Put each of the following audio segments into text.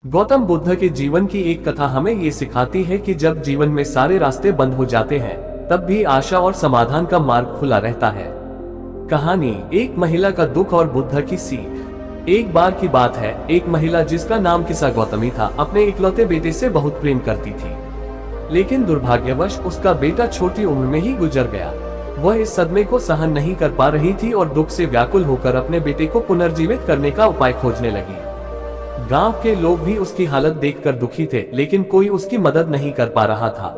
गौतम बुद्ध के जीवन की एक कथा हमें ये सिखाती है कि जब जीवन में सारे रास्ते बंद हो जाते हैं, तब भी आशा और समाधान का मार्ग खुला रहता है। कहानी, एक महिला का दुख और बुद्ध की सीख। एक बार की बात है, एक महिला जिसका नाम किसा गौतमी था, अपने इकलौते बेटे से बहुत प्रेम करती थी। लेकिन दुर्भाग्यवश उसका बेटा छोटी उम्र में ही गुजर गया। वह इस सदमे को सहन नहीं कर पा रही थी और दुख से व्याकुल होकर अपने बेटे को पुनर्जीवित करने का उपाय खोजने लगी। गांव के लोग भी उसकी हालत देखकर दुखी थे, लेकिन कोई उसकी मदद नहीं कर पा रहा था।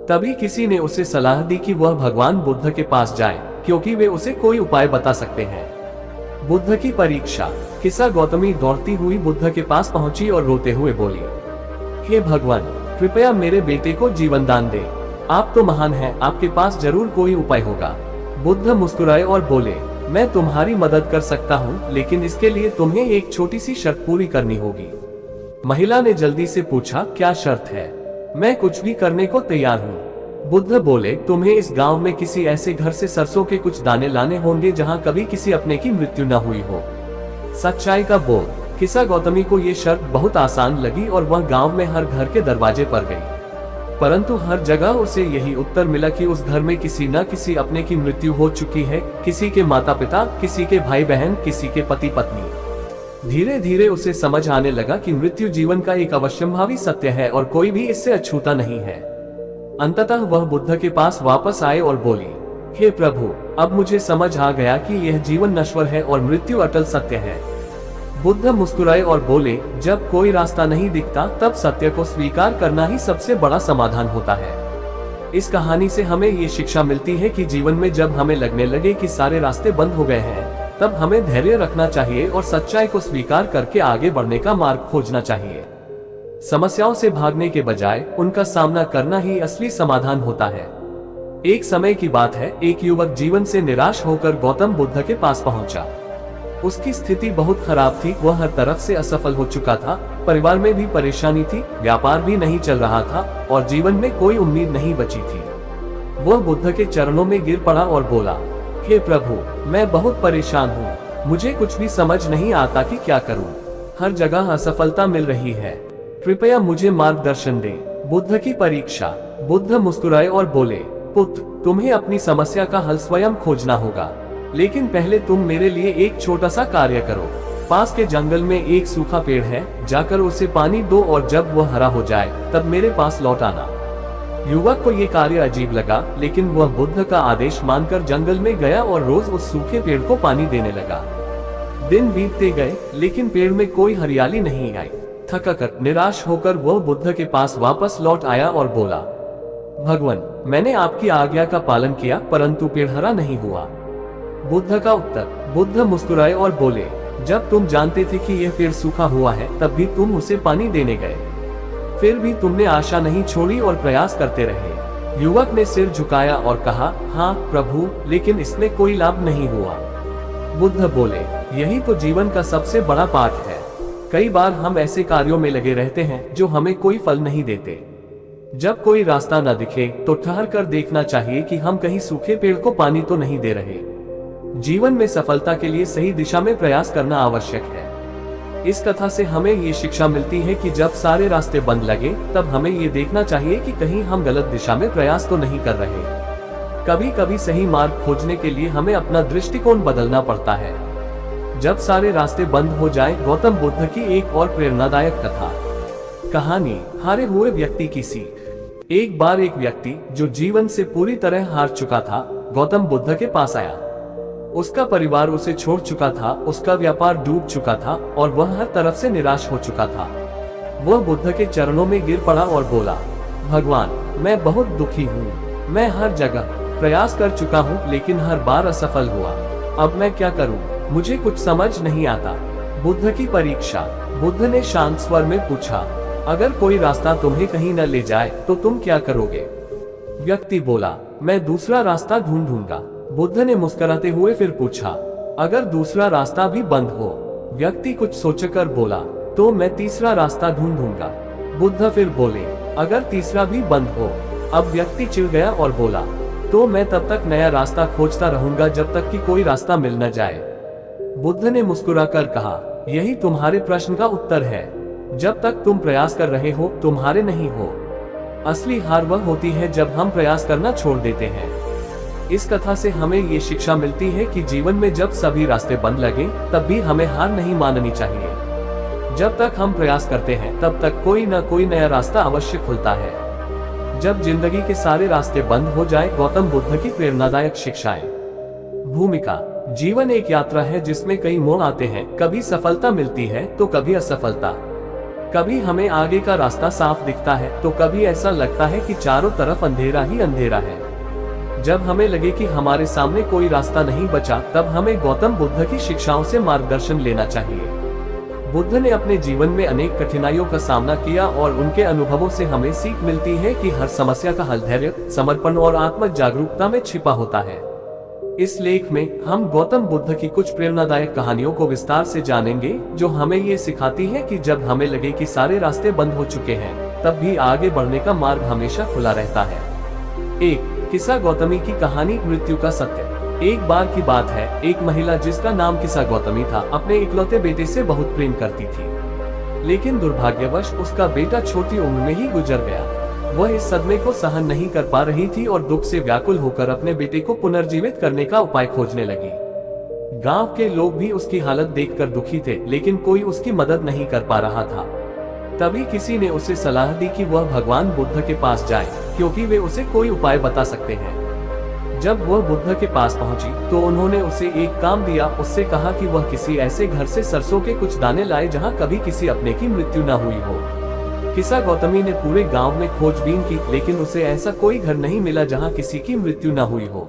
तभी किसी ने उसे सलाह दी कि वह भगवान बुद्ध के पास जाए, क्योंकि वे उसे कोई उपाय बता सकते हैं। बुद्ध की परीक्षा। किसा गौतमी दौड़ती हुई बुद्ध के पास पहुंची और रोते हुए बोली, हे भगवान, कृपया मेरे बेटे को जीवन दान दे। आप तो महान हैं, आपके पास जरूर कोई उपाय होगा। बुद्ध मुस्कुराए और बोले, मैं तुम्हारी मदद कर सकता हूँ, लेकिन इसके लिए तुम्हें एक छोटी सी शर्त पूरी करनी होगी। महिला ने जल्दी से पूछा, क्या शर्त है? मैं कुछ भी करने को तैयार हूँ। बुद्ध बोले, तुम्हें इस गांव में किसी ऐसे घर से सरसों के कुछ दाने लाने होंगे जहाँ कभी किसी अपने की मृत्यु न हुई हो। सच्चाई का बोध। किसा गौतमी को ये शर्त बहुत आसान लगी और वह गांव में हर घर के दरवाजे पर गई, परंतु हर जगह उसे यही उत्तर मिला कि उस घर में किसी न किसी अपने की मृत्यु हो चुकी है। किसी के माता पिता, किसी के भाई बहन, किसी के पति पत्नी। धीरे धीरे उसे समझ आने लगा कि मृत्यु जीवन का एक अवश्यंभावी सत्य है और कोई भी इससे अछूता नहीं है। अंततः वह बुद्ध के पास वापस आए और बोली, हे प्रभु, अब मुझे समझ आ गया कि यह जीवन नश्वर है और मृत्यु अटल सत्य है। बुद्ध मुस्कुराए और बोले, जब कोई रास्ता नहीं दिखता, तब सत्य को स्वीकार करना ही सबसे बड़ा समाधान होता है। इस कहानी से हमें ये शिक्षा मिलती है कि जीवन में जब हमें लगने लगे कि सारे रास्ते बंद हो गए हैं, तब हमें धैर्य रखना चाहिए और सच्चाई को स्वीकार करके आगे बढ़ने का मार्ग खोजना चाहिए। समस्याओं से भागने के बजाय उनका सामना करना ही असली समाधान होता है। एक समय की बात है, एक युवक जीवन से निराश होकर गौतम बुद्ध के पास पहुंचा। उसकी स्थिति बहुत खराब थी, वह हर तरफ से असफल हो चुका था। परिवार में भी परेशानी थी, व्यापार भी नहीं चल रहा था और जीवन में कोई उम्मीद नहीं बची थी। वह बुद्ध के चरणों में गिर पड़ा और बोला, हे प्रभु, मैं बहुत परेशान हूँ। मुझे कुछ भी समझ नहीं आता कि क्या करूँ। हर जगह असफलता मिल रही है, कृपया मुझे मार्गदर्शन दें। बुद्ध की परीक्षा। बुद्ध मुस्कुराए और बोले, पुत्र, तुम्हें अपनी समस्या का हल स्वयं खोजना होगा, लेकिन पहले तुम मेरे लिए एक छोटा सा कार्य करो। पास के जंगल में एक सूखा पेड़ है, जाकर उसे पानी दो और जब वह हरा हो जाए तब मेरे पास लौट आना। युवक को ये कार्य अजीब लगा, लेकिन वह बुद्ध का आदेश मानकर जंगल में गया और रोज उस सूखे पेड़ को पानी देने लगा। दिन बीतते गए, लेकिन पेड़ में कोई हरियाली नहीं आई। थकाकर निराश होकर वह बुद्ध के पास वापस लौट आया और बोला, भगवान, मैंने आपकी आज्ञा का पालन किया, परंतु पेड़ हरा नहीं हुआ। बुद्ध का उत्तर। बुद्ध मुस्कुराए और बोले, जब तुम जानते थे कि यह पेड़ सूखा हुआ है, तब भी तुम उसे पानी देने गए। फिर भी तुमने आशा नहीं छोड़ी और प्रयास करते रहे। युवक ने सिर झुकाया और कहा, हाँ प्रभु, लेकिन इसमें कोई लाभ नहीं हुआ। बुद्ध बोले, यही तो जीवन का सबसे बड़ा पाठ है। कई बार हम ऐसे कार्यों में लगे रहते हैं जो हमें कोई फल नहीं देते। जब कोई रास्ता न दिखे तो ठहर कर देखना चाहिए कि हम कहीं सूखे पेड़ को पानी तो नहीं दे रहे। जीवन में सफलता के लिए सही दिशा में प्रयास करना आवश्यक है। इस कथा से हमें ये शिक्षा मिलती है कि जब सारे रास्ते बंद लगे, तब हमें ये देखना चाहिए कि कहीं हम गलत दिशा में प्रयास तो नहीं कर रहे। कभी कभी सही मार्ग खोजने के लिए हमें अपना दृष्टिकोण बदलना पड़ता है। जब सारे रास्ते बंद हो जाएं, गौतम बुद्ध की एक और प्रेरणादायक कथा। कहानी, हारे हुए व्यक्ति की सीख। एक बार एक व्यक्ति जो जीवन से पूरी तरह हार चुका था, गौतम बुद्ध के पास आया। उसका परिवार उसे छोड़ चुका था, उसका व्यापार डूब चुका था और वह हर तरफ से निराश हो चुका था। वह बुद्ध के चरणों में गिर पड़ा और बोला, भगवान, मैं बहुत दुखी हूँ। मैं हर जगह प्रयास कर चुका हूँ, लेकिन हर बार असफल हुआ। अब मैं क्या करूँ? मुझे कुछ समझ नहीं आता। बुद्ध की परीक्षा। बुद्ध ने शांत स्वर में पूछा, अगर कोई रास्ता तुम्हें कहीं न ले जाए तो तुम क्या करोगे? व्यक्ति बोला, मैं दूसरा रास्ता ढूंढूंगा। बुद्ध ने मुस्कुराते हुए फिर पूछा, अगर दूसरा रास्ता भी बंद हो? व्यक्ति कुछ सोचकर बोला, तो मैं तीसरा रास्ता ढूंढूंगा। बुद्ध फिर बोले, अगर तीसरा भी बंद हो? अब व्यक्ति चिढ़ गया और बोला, तो मैं तब तक नया रास्ता खोजता रहूंगा जब तक कि कोई रास्ता मिल न जाए। बुद्ध ने मुस्कुराकर कहा, यही तुम्हारे प्रश्न का उत्तर है। जब तक तुम प्रयास कर रहे हो तुम हारे नहीं हो। असली हार वह होती है जब हम प्रयास करना छोड़ देते हैं। इस कथा से हमें ये शिक्षा मिलती है कि जीवन में जब सभी रास्ते बंद लगे तब भी हमें हार नहीं माननी चाहिए। जब तक हम प्रयास करते हैं तब तक कोई न कोई नया रास्ता अवश्य खुलता है। जब जिंदगी के सारे रास्ते बंद हो जाए। गौतम बुद्ध की प्रेरणादायक शिक्षाएं। भूमिका। जीवन एक यात्रा है जिसमें कई मोड़ आते हैं। कभी सफलता मिलती है तो कभी असफलता। कभी हमें आगे का रास्ता साफ दिखता है तो कभी ऐसा लगता है कि चारों तरफ अंधेरा ही अंधेरा है। जब हमें लगे कि हमारे सामने कोई रास्ता नहीं बचा तब हमें गौतम बुद्ध की शिक्षाओं से मार्गदर्शन लेना चाहिए। बुद्ध ने अपने जीवन में अनेक कठिनाइयों का सामना किया और उनके अनुभवों से हमें सीख मिलती है कि हर समस्या का हल धैर्य, समर्पण और आत्म जागरूकता में छिपा होता है। इस लेख में हम गौतम बुद्ध की कुछ प्रेरणादायक कहानियों को विस्तार से जानेंगे जो हमें ये सिखाती है कि जब हमें लगे कि सारे रास्ते बंद हो चुके हैं तब भी आगे बढ़ने का मार्ग हमेशा खुला रहता है। 1। किस्सा गौतमी की कहानी। मृत्यु का सत्य। एक बार की बात है, एक महिला जिसका नाम किस्सा गौतमी था अपने इकलौते बेटे से बहुत प्रेम करती थी, लेकिन दुर्भाग्यवश उसका बेटा छोटी उम्र में ही गुजर गया। वह इस सदमे को सहन नहीं कर पा रही थी और दुख से व्याकुल होकर अपने बेटे को पुनर्जीवित करने का उपाय खोजने लगी। गांव के लोग भी उसकी हालत देखकर दुखी थे, लेकिन कोई उसकी मदद नहीं कर पा रहा था। तभी किसी ने उसे सलाह दी कि वह भगवान बुद्ध के पास जाए, क्योंकि वे उसे कोई उपाय बता सकते हैं। जब वह बुद्ध के पास पहुंची तो उन्होंने उसे एक काम दिया। उससे कहा कि वह किसी ऐसे घर से सरसों के कुछ दाने लाए जहां कभी किसी अपने की मृत्यु न हुई हो। किस्सा गौतमी ने पूरे गांव में खोजबीन की, लेकिन उसे ऐसा कोई घर नहीं मिला जहां किसी की मृत्यु न हुई हो।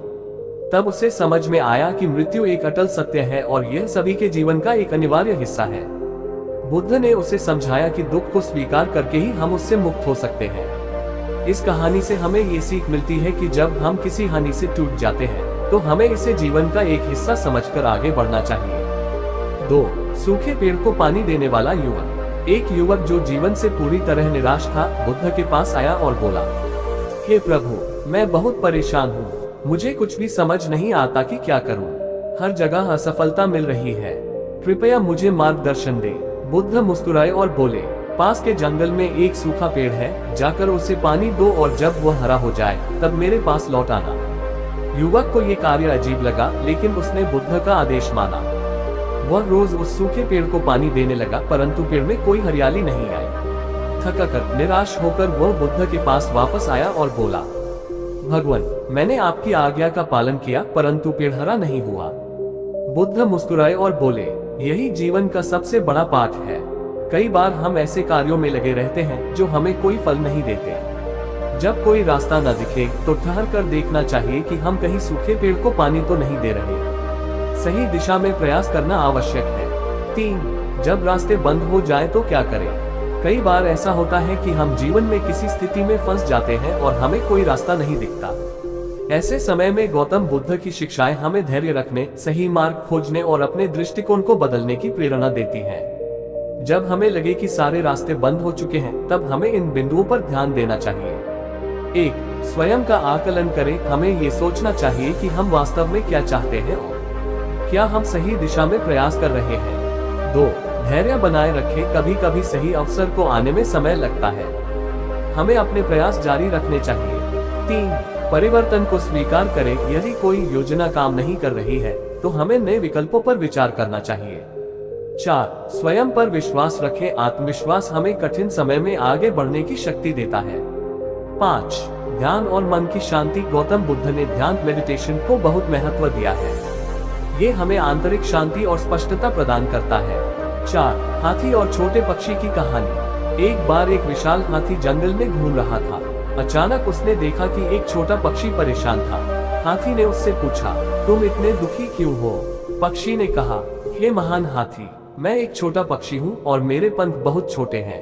तब उसे समझ में आया कि मृत्यु एक अटल सत्य है और यह सभी के जीवन का एक अनिवार्य हिस्सा है। बुद्ध ने उसे समझाया कि दुख को स्वीकार करके ही हम उससे मुक्त हो सकते हैं। इस कहानी से हमें ये सीख मिलती है कि जब हम किसी हानि से टूट जाते हैं तो हमें इसे जीवन का एक हिस्सा समझकर आगे बढ़ना चाहिए। 2। सूखे पेड़ को पानी देने वाला युवक। एक युवक जो जीवन से पूरी तरह निराश था बुद्ध के पास आया और बोला, हे प्रभु, मैं बहुत परेशान हूँ। मुझे कुछ भी समझ नहीं आता कि क्या करूँ। हर जगह असफलता मिल रही है। कृपया मुझे मार्गदर्शन दे। बुद्ध मुस्कुराए और बोले, पास के जंगल में एक सूखा पेड़ है, जाकर उसे पानी दो और जब वह हरा हो जाए तब मेरे पास लौट आना। युवक को ये कार्य अजीब लगा, लेकिन उसने बुद्ध का आदेश माना। वह रोज उस सूखे पेड़ को पानी देने लगा, परंतु पेड़ में कोई हरियाली नहीं आई। थकाकर निराश होकर वह बुद्ध के पास वापस आया और बोला, भगवान, मैंने आपकी आज्ञा का पालन किया परंतु पेड़ हरा नहीं हुआ। बुद्ध मुस्कुराए और बोले, यही जीवन का सबसे बड़ा पाठ है। कई बार हम ऐसे कार्यों में लगे रहते हैं जो हमें कोई फल नहीं देते। जब कोई रास्ता न दिखे तो ठहर कर देखना चाहिए कि हम कहीं सूखे पेड़ को पानी तो नहीं दे रहे। सही दिशा में प्रयास करना आवश्यक है। 3। जब रास्ते बंद हो जाए तो क्या करें। कई बार ऐसा होता है कि हम जीवन में किसी स्थिति में फंस जाते हैं और हमें कोई रास्ता नहीं दिखता। ऐसे समय में गौतम बुद्ध की शिक्षाएं हमें धैर्य रखने, सही मार्ग खोजने और अपने दृष्टिकोण को बदलने की प्रेरणा देती हैं। जब हमें लगे कि सारे रास्ते बंद हो चुके हैं तब हमें इन बिंदुओं पर ध्यान देना चाहिए। 1। स्वयं का आकलन करें। हमें ये सोचना चाहिए कि हम वास्तव में क्या चाहते हैं और क्या हम सही दिशा में प्रयास कर रहे हैं। 2। धैर्य बनाए रखें। कभी कभी सही अवसर को आने में समय लगता है। हमें अपने प्रयास जारी रखने चाहिए। 3। परिवर्तन को स्वीकार करें। यदि कोई योजना काम नहीं कर रही है तो हमें नए विकल्पों पर विचार करना चाहिए। 4। स्वयं पर विश्वास रखें। आत्मविश्वास हमें कठिन समय में आगे बढ़ने की शक्ति देता है। 5। ध्यान और मन की शांति। गौतम बुद्ध ने ध्यान मेडिटेशन को बहुत महत्व दिया है। ये हमें आंतरिक शांति और स्पष्टता प्रदान करता है। 4। हाथी और छोटे पक्षी की कहानी। एक बार एक विशाल हाथी जंगल में घूम रहा था। अचानक उसने देखा कि एक छोटा पक्षी परेशान था। हाथी ने उससे पूछा, तुम इतने दुखी क्यों हो। पक्षी ने कहा, हे महान हाथी, मैं एक छोटा पक्षी हूँ और मेरे पंख बहुत छोटे हैं।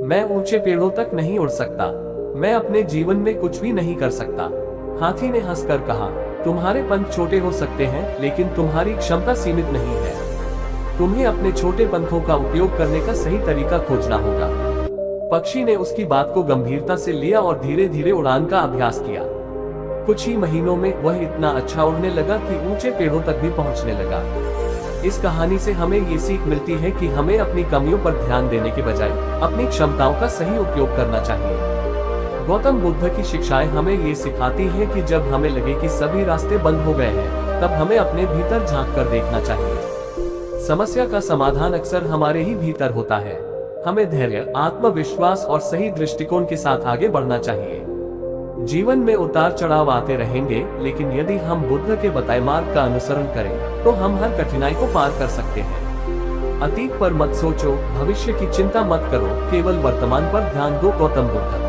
मैं ऊंचे पेड़ों तक नहीं उड़ सकता। मैं अपने जीवन में कुछ भी नहीं कर सकता। हाथी ने हंसकर कहा, तुम्हारे पंख छोटे हो सकते हैं, लेकिन तुम्हारी क्षमता सीमित नहीं है। तुम्हें अपने छोटे पंखों का उपयोग करने का सही तरीका खोजना होगा। पक्षी ने उसकी बात को गंभीरता से लिया और धीरे धीरे उड़ान का अभ्यास किया। कुछ ही महीनों में वह इतना अच्छा उड़ने लगा कि ऊंचे पेड़ों तक भी पहुंचने लगा। इस कहानी से हमें ये सीख मिलती है कि हमें अपनी कमियों पर ध्यान देने के बजाय अपनी क्षमताओं का सही उपयोग करना चाहिए। गौतम बुद्ध की शिक्षाएं हमें ये सिखाती है कि जब हमें लगे कि सभी रास्ते बंद हो गए हैं, तब हमें अपने भीतर झांक कर देखना चाहिए। समस्या का समाधान अक्सर हमारे ही भीतर होता है। हमें धैर्य, आत्मविश्वास और सही दृष्टिकोण के साथ आगे बढ़ना चाहिए। जीवन में उतार चढ़ाव आते रहेंगे, लेकिन यदि हम बुद्ध के बताए मार्ग का अनुसरण करें, तो हम हर कठिनाई को पार कर सकते हैं। अतीत पर मत सोचो, भविष्य की चिंता मत करो, केवल वर्तमान पर ध्यान दो। गौतम बुद्ध।